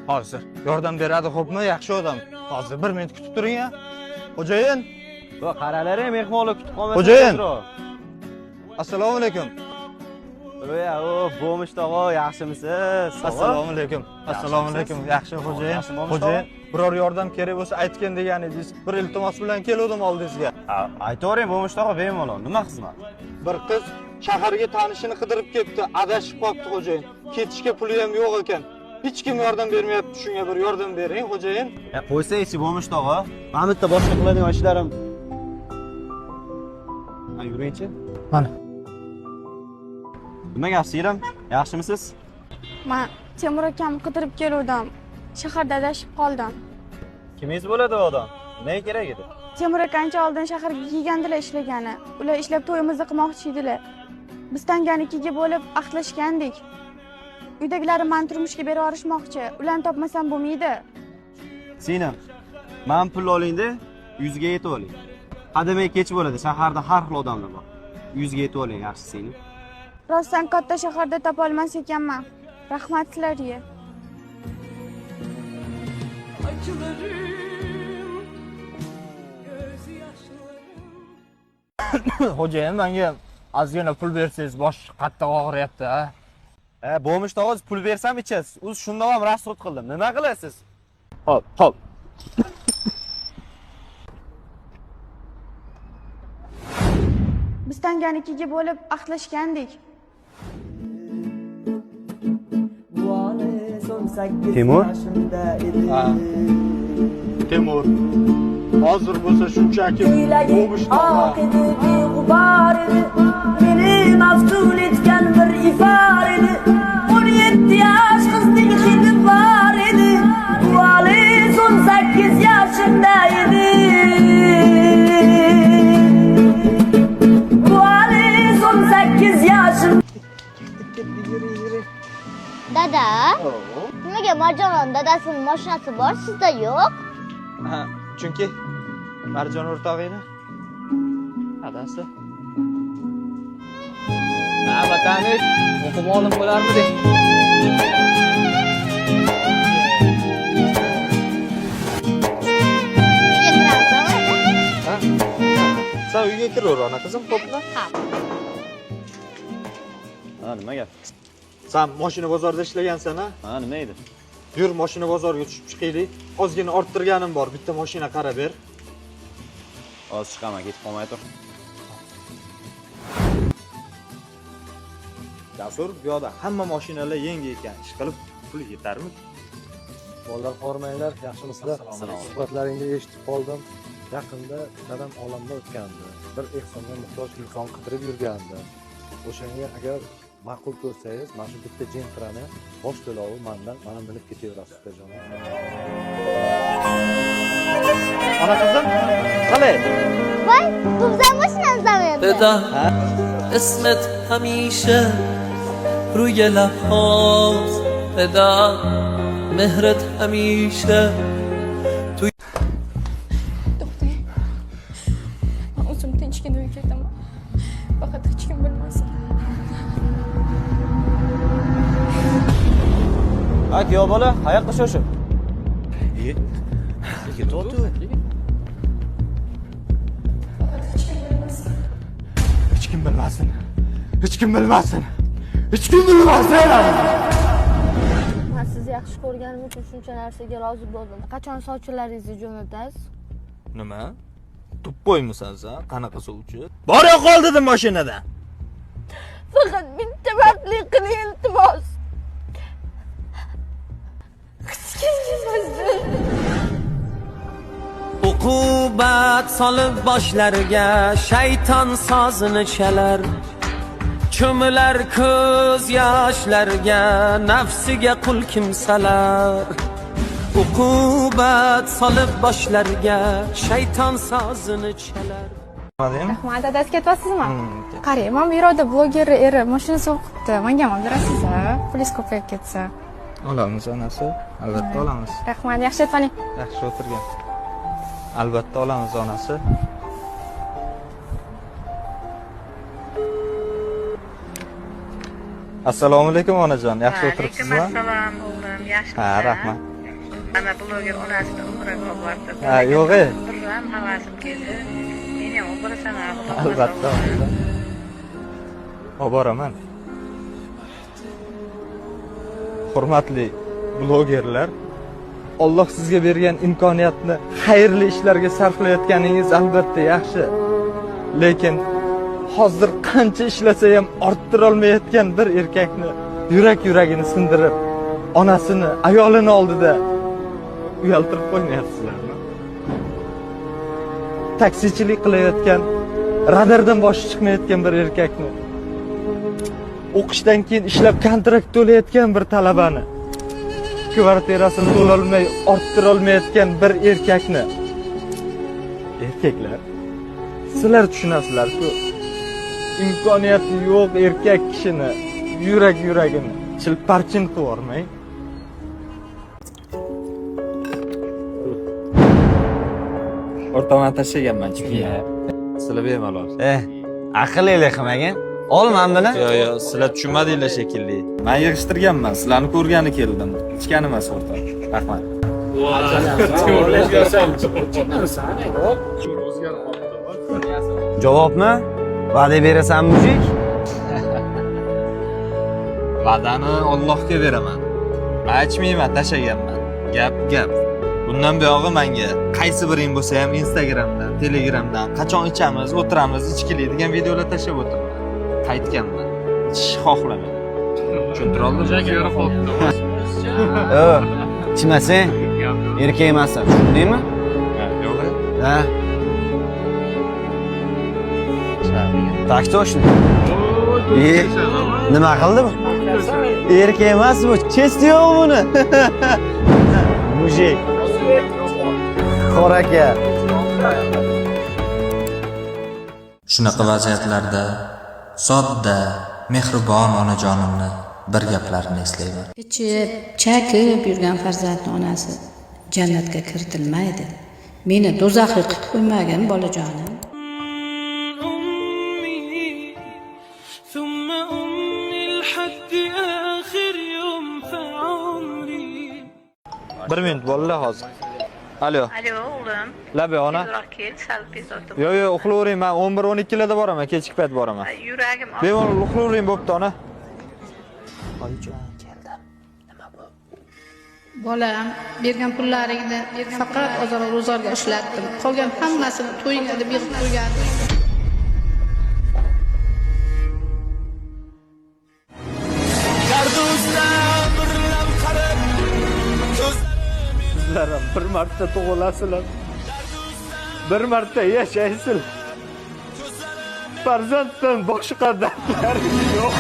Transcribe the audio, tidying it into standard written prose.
Hozir. Yordam beradi, xo'pmi? Yaxshi odam. Hozir 1 minut kutib turing ya. Xo'jayin. Bu qaralari mehmonlar kutib qolmasin. Xo'jayin. Assalomu alaykum. Oya, bo'lmish tog'a, yaxshimisiz? Assalomu alaykum. Assalomu alaykum. Yaxshi xo'jayin. Xo'jayin, biror yordam kerak bo'lsa aytgan deganingiz, bir iltimos bilan keldim oldingizga. Aytavering, bo'lmish tog'a, bemalol. Nima xizmat? Bir qiz shaharga tanishini qidirib ketdi, adashib qolibdi xo'jayin. Ketishga puli ham yo'q ekan. Hech kim yordam bermayapti, shunga bir yordam bering xo'jayin. Qo'ysangchi bo'lmish tog'a. Mana bitta boshqa qiladigan ishlarim. Yuringchi. Mana. Nima gap, singlim? Yaxshimisiz? Men Temur akamni qidirib keldim. Shaharda adashib qoldim. Kimingiz bo'ladi u odam? Nima kerak edi? Temur aka ancha oldin shaharga kelgandilar ishlagani. Ular ishlab to'yimizni qilmoqchi edilar. Biz tanganikiga bo'lib ahdlashgandik. Uydagilarim meni turmushga berib yuborishmoqchi. Ularni topmasam bo'lmaydi. Singlim, men pul oling-da, 100 ga yetib oling. Hademay kech bo'ladi, shaharda har xil odamlar bor. 100 ga yetib oling, yaxshi singlim. Rostdan katta shaharda topa olmas ekanman. Rahmat sizlarga. Xo'jayin, menga ozgina pul bersangiz, bosh qattiq og'riyapti, ha. Bo'lmish tog'a, pul bersam ichasiz. O'zi shundoq ham rasxod qildim. Nima qilasiz? Hop. Biz tanganikiga bo'lib ahdlashgandik. Temur? Temur. Hozir bo'lsa shunchaki bo'lmish meni maftun etgan bir ifar edi. 17 yosh qizning hidi bor edi. Valiz 18 yoshimda edi. Valiz 18 yoshim. Dada, nimaga Marjonning dadasining mashinasi bor, sizda yo'q? Ha, chunki Marjon o'rtog'ingni adasi. Ha, vatanish, o'qib olim bo'larmidi? Ha? Sen uyga kiraver, ona qizim, xo'pmi? Ha. Nima gap? Sen mashina bozorda ishlagansan, ha? Ha, nima edi? Yur, mashina bozorga tushib chiqaylik. Ozgina orttirganim bor, bitta mashina qarab ber. Hozir chiqaman, ketib qolmay tur. Jasur, bu yoqda hamma mashinalar yangi ekan. Ish qilib pul yetarmi? Bolalar qormanglar, yaxshimisizlar? Suhbatlaringni eshitib qoldim. Yaqinda dadam olamdan o'tgandi. Bir ehsonga muhtoj inson qidirib yurgandi. O'shanga agar ma'qul ko'rsangiz, mana shu bitta jentrani bosh to'lovi mendan, mana bilib ketaverasiz ukajonim. Ona qizim, qalay? Voy, bu bizning mashinamizdan endi. بدا اسمت همیشه روی لبهاست بدا مهرت همیشه To'xtang. Men o'zim tinchgina uyga ketaman. Faqat hech kim bilmasin. Kuyov bola, qayoqqa shoshib? Hech kim bilmasin. Hech kim bilmasin. Hech kim bilmasin. Men sizni yaxshi ko'rganim uchun shuncha narsaga rozi bo'ldim. Qachon sovchilaringizni jo'natasiz? Nima? Tuppoymisan sen? Qanaqa sovchi? Bor yo'qol dedim mashinadan. Faqat bitta vaqtli qiling iltimos. uqubat solib boshlariga shayton sozini chalar cho'milar ko'z yoshlarga nafsiga qul kimsalar uqubat solib boshlariga shayton sozini chalar. Rahmat, dadasi ketyapsizmi? Qarang, men bu yerda blogerni eri mashinasi o'qibdi. Menga ham berasiz, pulingiz ko'payib ketsa. Olamiz onasi, albatta olamiz. Rahmat, yaxshi aytvaning. Yaxshi o'tirgan. Albatta olamiz onasi. Assalomu alaykum onajon, yaxshi o'tiribsizmi? Assalom o'g'lim, yaxshimisiz? Ha, rahmat. Ana bloger onasini umraga olib bordi. Ha, yo'q-e. Bir ham havasim keldi. Men ham borasan Albatta. Olib boraman. Hurmatli blogerlar, Alloh sizga bergan imkoniyatni xayrli ishlarga sarflayotganingiz albatta yaxshi. Lekin hozir qancha ishlasa ham orttira olmayotgan bir erkakni yuragini sindirib, onasini, ayolini oldida uyaltirib qo'ymayapsizlarmi? Taksichilik qilayotgan, radardan boshi chiqmayotgan bir erkakni, o'qishdan keyin ishlab kontrakt to'layotgan bir talabani, kvartirasini to'lolmay orttira olmayotgan bir erkakni. Erkaklar, sizlar tushunasizlar-ku, imkoniyati yo'q erkak kishini yuragini chilparchin qilib yormang. O'rtamdan tashlaganman chunki. Sizlar bemalol. Aqlli qilmagin. Ol men buni. Yo'q, sizlar tushunmadinglar shekilli. Men yig'ishtirganman, sizlarni ko'rgani keldim. Ichgan emas o'rta. Rahmat. Javobmi? Va'da berasan mujik? Va'dani Allohga beraman. Men aytmayman, tashlaganman. Gap. Bundan buyog'i menga qaysi biring bo'lsa ham Instagramdan, Telegramdan qachon ichamiz, o'tiramiz, ichkilik degan videolar tashlab o'tirman. Qaytganman. Ichish xohlamayman. Tushuntira oldimmi? Ichmasang erkak emassan, tushundingmi? Yo'q. Ha. Tak точно. Nima qildi bu? Erkak emas bu, chesti yo'q buni. Mujik. Qoraka. Shunaqa vaziyatlarda sodda, mehribon onajonimni bir gaplarini eslayman. Ichib, chakib yurgan farzandni onasi jannatga kiritilmaydi. Meni do'zaxga qilib qo'ymagin bolajonim. Bir minut bolalar hozir. Alo. Alo, o'g'lim. Labi ona. Tezroq kel, sal bezovta. Yo'q, uxlayvering. Men 11-12 larda boraman, kechki payt boraman. Yuragim Bemalol uxlayvering bo'pti ona. Bolam, bergan pullaringni faqat ozor ro'zorga ishlatdim. Qolgan hammasini to'yingga deb berib qo'ygandim. Sizlarim bir marta tug'ilasizlar. Bir marta yashaysizlar. Farzanddan boshqa dardlaringiz yo'q.